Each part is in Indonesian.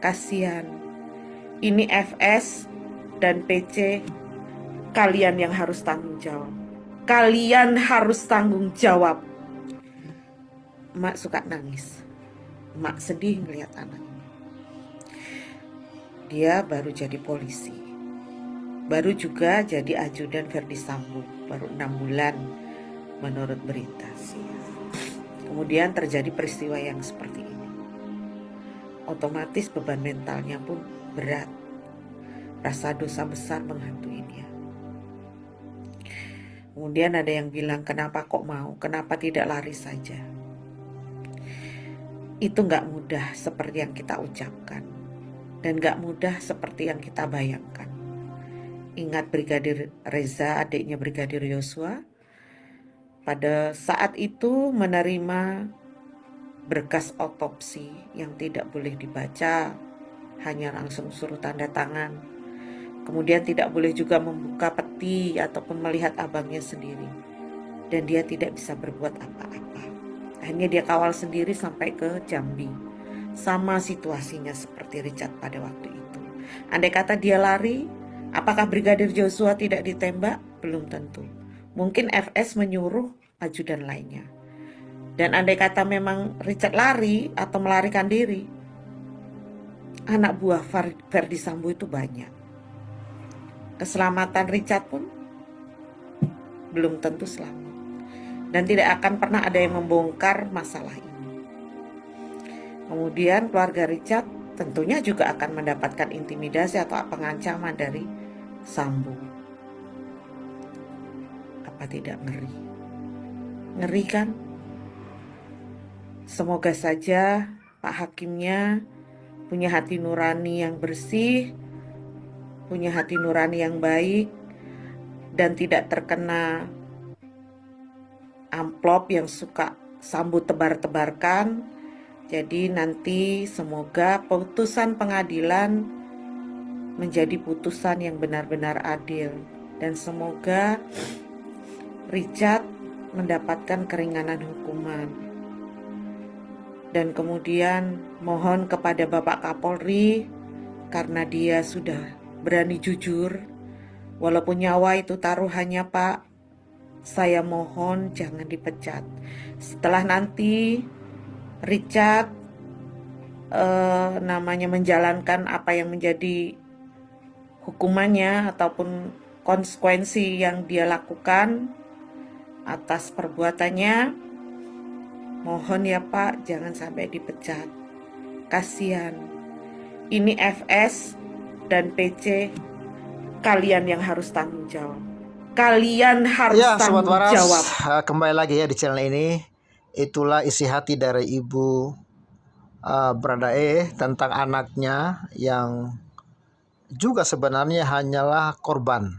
Kasihan. Ini FS dan PC, kalian yang harus tanggung jawab. Kalian harus tanggung jawab. Mak suka nangis. Mak sedih ngelihat anak ini. Dia baru jadi polisi. Baru juga jadi ajudan Verdi Sambo. Baru 6 bulan menurut berita sih. Kemudian terjadi peristiwa yang seperti ini. Otomatis beban mentalnya pun berat. Rasa dosa besar menghantui dia. Kemudian ada yang bilang, kenapa kok mau? Kenapa tidak lari saja? Itu gak mudah seperti yang kita ucapkan. Dan gak mudah seperti yang kita bayangkan. Ingat Brigadir Reza, adiknya Brigadir Yosua, pada saat itu menerima berkas otopsi yang tidak boleh dibaca, hanya langsung suruh tanda tangan. Kemudian tidak boleh juga membuka peti ataupun melihat abangnya sendiri. Dan dia tidak bisa berbuat apa-apa. Akhirnya dia kawal sendiri sampai ke Jambi. Sama situasinya seperti Richard pada waktu itu. Andai kata dia lari, apakah Brigadir Joshua tidak ditembak? Belum tentu. Mungkin FS menyuruh ajudan lainnya. Dan andai kata memang Richard lari atau melarikan diri, anak buah Verdi Sambo itu banyak. Keselamatan Richard pun belum tentu selamat. Dan tidak akan pernah ada yang membongkar masalah ini. Kemudian keluarga Richard tentunya juga akan mendapatkan intimidasi atau pengancaman dari Sambo. Apa tidak ngeri? Ngeri kan? Semoga saja Pak Hakimnya punya hati nurani yang bersih, punya hati nurani yang baik, dan tidak terkena amplop yang suka Sambo tebar-tebarkan. Jadi nanti semoga putusan pengadilan menjadi putusan yang benar-benar adil. Dan semoga Richard mendapatkan keringanan hukuman. Dan kemudian mohon kepada Bapak Kapolri, karena dia sudah berani jujur, walaupun nyawa itu taruhannya Pak, saya mohon jangan dipecat. Setelah nanti Richard menjalankan apa yang menjadi hukumannya ataupun konsekuensi yang dia lakukan atas perbuatannya, mohon ya Pak, jangan sampai dipecat. Kasihan. Ini FS dan PC, kalian yang harus tanggung jawab. Kalian harus tanggung jawab. Kembali lagi ya di channel ini. Itulah isi hati dari Ibu Baradae tentang anaknya yang juga sebenarnya hanyalah korban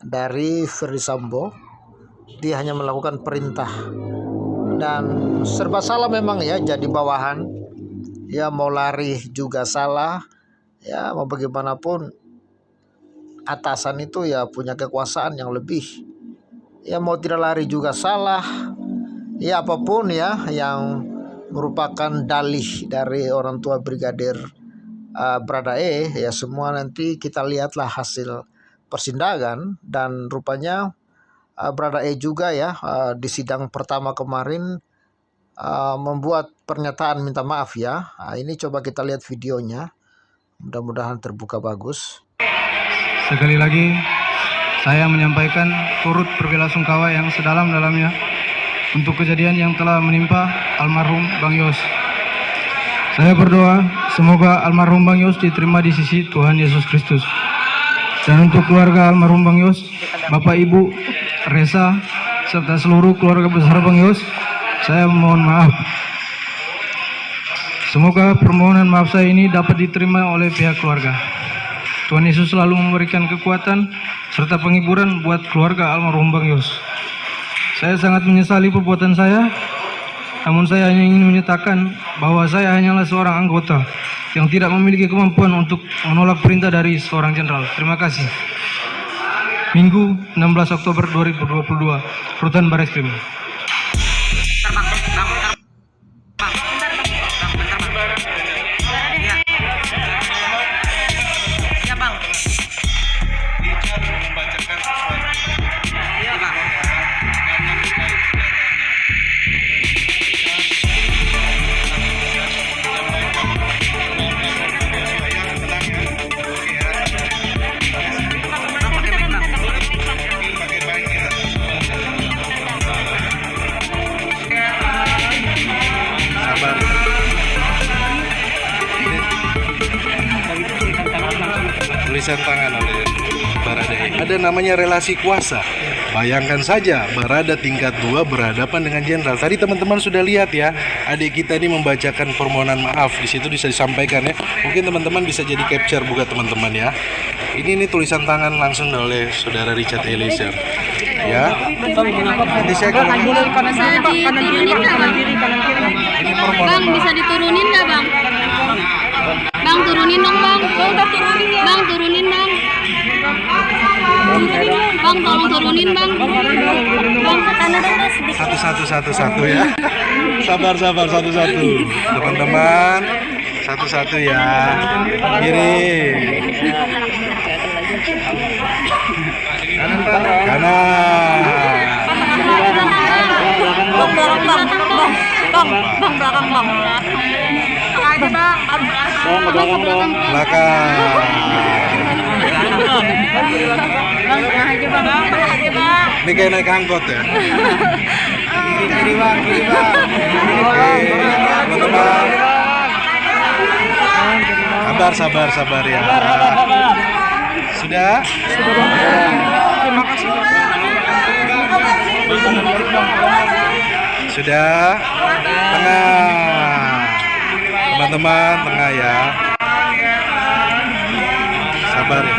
dari Verdi Sambo. Dia hanya melakukan perintah dan serba salah memang ya, jadi bawahan. Ya mau lari juga salah. Ya mau bagaimanapun atasan itu ya punya kekuasaan yang lebih. Ya mau tidak lari juga salah. Ya apapun ya yang merupakan dalih dari orang tua Brigadir Baradae, ya semua nanti kita lihatlah hasil persidangan. Dan rupanya Baradae juga ya di sidang pertama kemarin membuat pernyataan minta maaf ya. Ini coba kita lihat videonya, mudah-mudahan terbuka bagus. Sekali lagi saya menyampaikan turut berbelasungkawa yang sedalam-dalamnya untuk kejadian yang telah menimpa almarhum Bang Yos. Saya berdoa semoga almarhum Bang Yos diterima di sisi Tuhan Yesus Kristus. Dan untuk keluarga almarhum Bang Yos, Bapak Ibu Reza serta seluruh keluarga besar Bang Yos, saya mohon maaf. Semoga permohonan maaf saya ini dapat diterima oleh pihak keluarga. Tuhan Yesus selalu memberikan kekuatan serta penghiburan buat keluarga almarhum Bang Yos. Saya sangat menyesali perbuatan saya, namun saya hanya ingin menyatakan bahwa saya hanyalah seorang anggota yang tidak memiliki kemampuan untuk menolak perintah dari seorang jenderal. Terima kasih. Minggu 16 Oktober 2022, Rutan Bareskrim. tulisan tangan oleh Baradae. Ada namanya relasi kuasa. Bayangkan saja, Barada tingkat 2 berhadapan dengan jenderal. Tadi teman-teman sudah lihat ya, adik kita ini membacakan permohonan maaf. Di situ bisa disampaikan ya. Mungkin teman-teman bisa jadi capture buat teman-teman ya. Ini tulisan tangan langsung oleh saudara Richard Eliezer. Ya. Nanti saya Bisa diturunin nggak bang? ini permohonan Bang maaf. bisa diturunin nggak bang? Bang turunin dong bang. Bang turunin bang. Bang tolong turunin bang. Bang ke kanan dong sedikit. Satu ya. Sabar satu-satu. Teman-teman, satu-satu ya. Kiri. Kanan. Bang belakang bang. Bang belakang bang. Aja bang. Belakang. Bang aja bang. Ini kayak naik angkot ya. Kiri bang. Oke, teman-teman. Sabar ya. Sudah? Sudah? Tengah. Teman-teman, tengah ya. Sabar ya.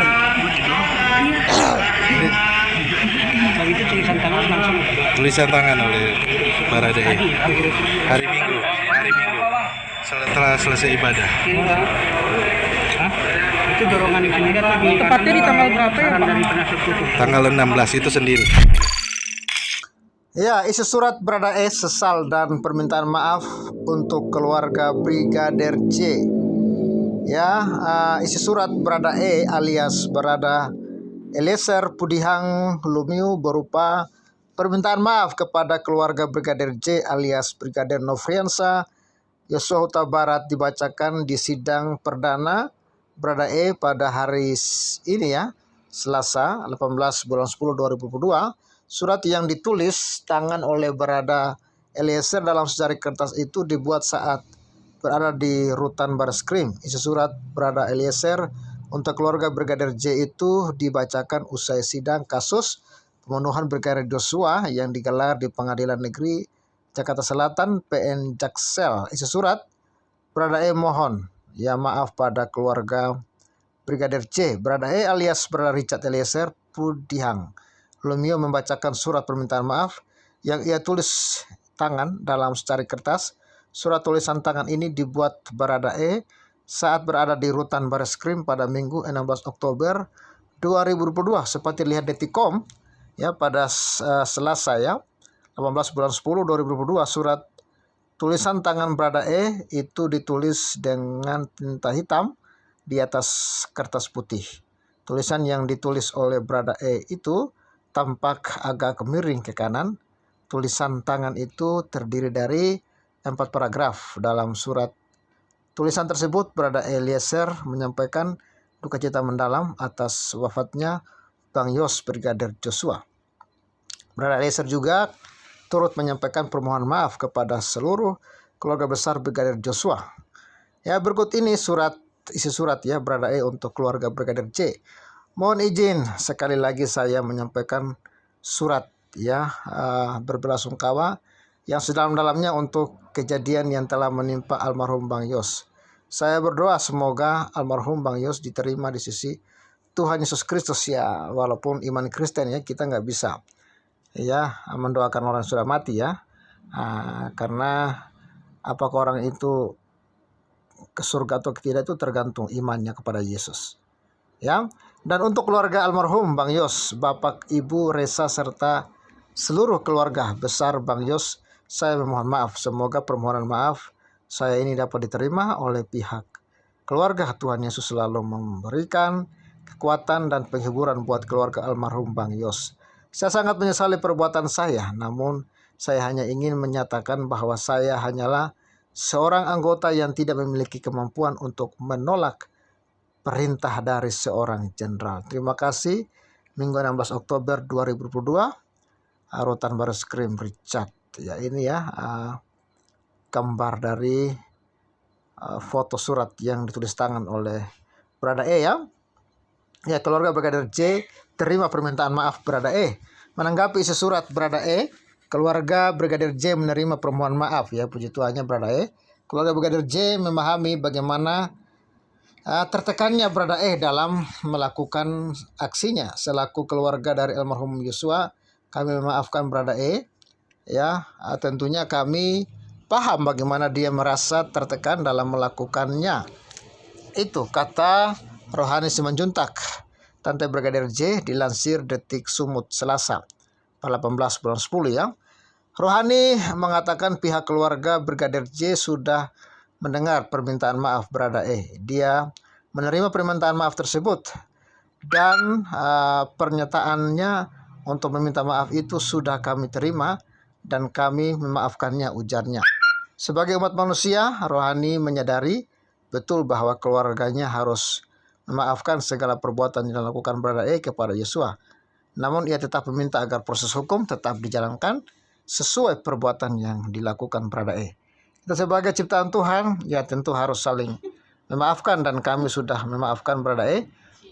Tulisan tangan oleh Baradae. Hari Minggu. Setelah selesai ibadah. Itu dorongan itu tepatnya di tanggal berapa ya Pak? Tanggal 16 itu sendiri. Ya, isi surat Baradae sesal dan permintaan maaf untuk keluarga Brigadir J. Ya, isi surat Baradae alias Barada Eliezer Pudihang Lumiu berupa permintaan maaf kepada keluarga Brigadir J alias Brigadir Nofriansah Yosua Huta Barat dibacakan di sidang perdana Baradae pada hari ini ya, Selasa 18 bulan 10 2022. Surat yang ditulis tangan oleh Barada Eliezer dalam secari kertas itu dibuat saat berada di rutan Bareskrim. Isi surat Barada Eliezer untuk keluarga Brigadir J itu dibacakan usai sidang kasus pembunuhan Brigadir Joshua yang digelar di Pengadilan Negeri Jakarta Selatan PN Jaksel. Isi surat Baradae mohon ya maaf pada keluarga Brigadir J. Baradae alias Barada Richard Eliezer Pudihang Lumiu membacakan surat permintaan maaf yang ia tulis tangan dalam secari kertas. Surat tulisan tangan ini dibuat Baradae saat berada di rutan Bareskrim pada Minggu 16 Oktober 2022 seperti lihat Detikcom ya pada Selasa ya 18 bulan 10 2022. Surat tulisan tangan Baradae itu ditulis dengan tinta hitam di atas kertas putih. Tulisan yang ditulis oleh Baradae itu tampak agak miring ke kanan. Tulisan tangan itu terdiri dari 4 paragraf. Dalam surat tulisan tersebut Barada Eliezer menyampaikan duka cita mendalam atas wafatnya Bang Yos Brigadir Joshua. Barada Eliezer juga turut menyampaikan permohonan maaf kepada seluruh keluarga besar Brigadir Joshua. Ya, berikut ini isi surat ya Baradae untuk keluarga Brigadir J. Mohon izin sekali lagi saya menyampaikan surat ya berbelasungkawa yang sedalam-dalamnya untuk kejadian yang telah menimpa almarhum Bang Yos. Saya berdoa semoga almarhum Bang Yos diterima di sisi Tuhan Yesus Kristus ya, walaupun iman Kristen ya kita nggak bisa ya mendoakan orang yang sudah mati ya, karena apakah orang itu ke surga atau tidak itu tergantung imannya kepada Yesus ya. Dan untuk keluarga almarhum Bang Yos, Bapak Ibu Resa serta seluruh keluarga besar Bang Yos, saya memohon maaf. Semoga permohonan maaf saya ini dapat diterima oleh pihak keluarga. Tuhan Yesus selalu memberikan kekuatan dan penghiburan buat keluarga almarhum Bang Yos. Saya sangat menyesali perbuatan saya, namun saya hanya ingin menyatakan bahwa saya hanyalah seorang anggota yang tidak memiliki kemampuan untuk menolak perintah dari seorang jenderal. Terima kasih. Minggu 16 Oktober 2022, Rutan Bareskrim Richard. Ya ini ya gambar dari foto surat yang ditulis tangan oleh Baradae ya. Ya, keluarga Brigadir J terima permintaan maaf Barada E. Menanggapi isi surat Barada E, keluarga Brigadir J menerima permohonan maaf, ya puji Tuhannya Barada E. Keluarga Brigadir J memahami bagaimana tertekannya Barada E dalam melakukan aksinya. Selaku keluarga dari almarhum Yosua, kami memaafkan Barada E. Ya, tentunya kami paham bagaimana dia merasa tertekan dalam melakukannya. Itu kata Rohani Simanjuntak, Tante Brigadir J, dilansir Detik Sumut Selasa 18 bulan 10 ya. Rohani mengatakan pihak keluarga Brigadir J sudah mendengar permintaan maaf Barada E. Dia menerima permintaan maaf tersebut dan pernyataannya untuk meminta maaf itu sudah kami terima dan kami memaafkannya, ujarnya. Sebagai umat manusia, Rohani menyadari betul bahwa keluarganya harus memaafkan segala perbuatan yang dilakukan Barada E kepada Yosua. Namun ia tetap meminta agar proses hukum tetap dijalankan sesuai perbuatan yang dilakukan Barada E. Kita sebagai ciptaan Tuhan, ya tentu harus saling memaafkan dan kami sudah memaafkan Barada E.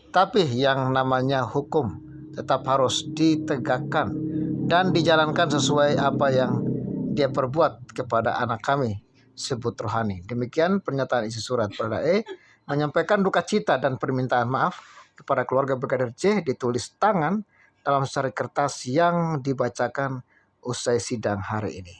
Tapi yang namanya hukum tetap harus ditegakkan dan dijalankan sesuai apa yang dia perbuat kepada anak kami, sebut Rohani. Demikian pernyataan isi surat Barada E menyampaikan duka cita dan permintaan maaf kepada keluarga Brigadir J, ditulis tangan dalam secari kertas yang dibacakan usai sidang hari ini.